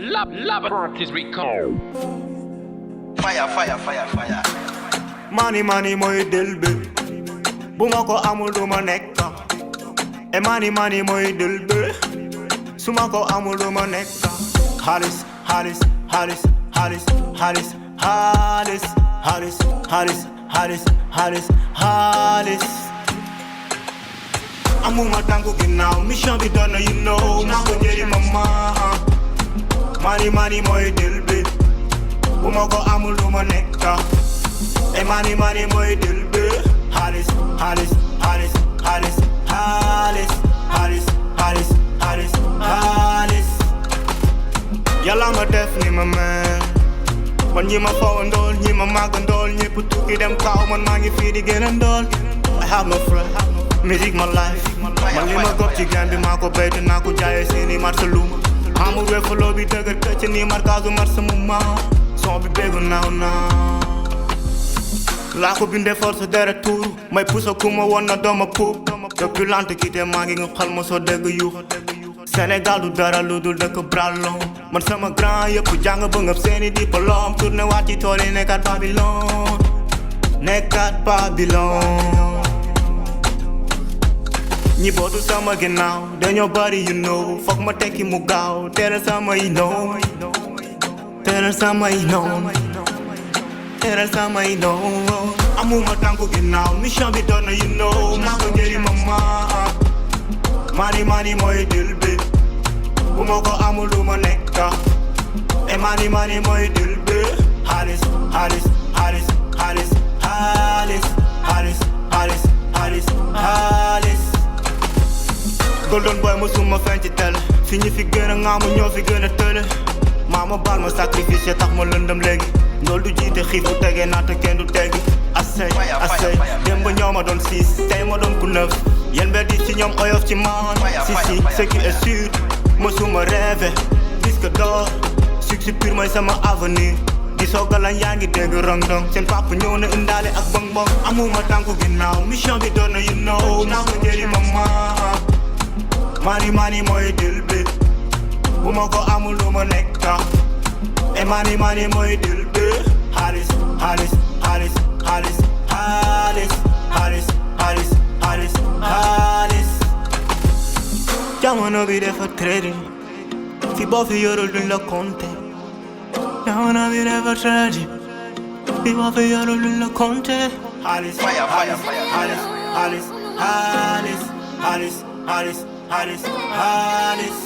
love is recall. Fire, fire, fire, fire. Money mooy dël bi bu ma ko amul du ma nekk e money mooy dël bi su ma ko amul du ma nekk xaalis xaalis xaalis xaalis xaalis xaalis xaalis xaalis xaalis xaalis xaalis amuma tànku ginnaaw mission bi doon na you know maa ko jëri mama money mooy dël bi bu ma ko amul du ma nekk e money mooy dël bi xaalis xaalis xaalis xaalis xaalis xaalis xaalis xaalis xaalis yàlla ma def ni ma mel man ñi ma fawandool ñi ma màggandool ñépp tukki dem kaaw man maa ngi fii di gën a ndool I have no friend music my life man li ma góob ci game bi maa ko béy te naa ko jaayee seeni marsa luma amul wefaloo bi dëgër këcc nii markaasu marsa mu maa son bi béggu naaw naaw laa ko bindee force deret tuuru may puso ku ma woon na dooma puub depuis l'Antiquité maa ngi nga xal ma soo dégg yuux Sénégal du dara lu dul dëkk bralon man sama grand yëpp jàng ba ngëp seeni diplôme tourné waat ci tool yi nekkaat Babylon ñi bootu sama ginnaaw dañoo bari you know foog ma tekki mu gaaw teral sama yi noon teral sama yi noon teral sama yi noon amuma tànku ginnaaw mission bi doon na you know maa ko jëri mama money mooy dël bi bu ma ko amul du ma nekk e money mooy dël bi xaalis xaalis xaalis xaalis xaalis xaalis xaalis xaalis xaalis golden boy musuma feeñ ci télé fi ñi fi gën a ŋaamu ñoo fi gën a tële maama baal ma sacrifice tax ma lëndëm léegi ndool du jiite xiif bu tegee naata kenn du teggi asey démb ñoo ma doon siis tey ma doon ku neuf yéen mbir di ci ñoom oyof ci man si ce qui est sûr mësuma rêvé disque d'or succès pur mooy sama avenir di soogalan yaa ngi dégg rong-dong seen papa ñëw na indaale ak bong-bong amuma tànku ginnaaw mission bi doon na you know naa ko jëri mama money mooy dël bi bu ma ko amul du ma nekk e money mooy dël bi xaalis xaalis xaalis xaalis xaalis xaalis xaalis xaalis xaalis jamono bi dafa trading fi boo fi yorul duñ la compter jamono bi dafa trading fi boo fi yorul duñ la compter xaalis xaalis xaalis xaalis xaalis xaalis xaalis xaalis xaalis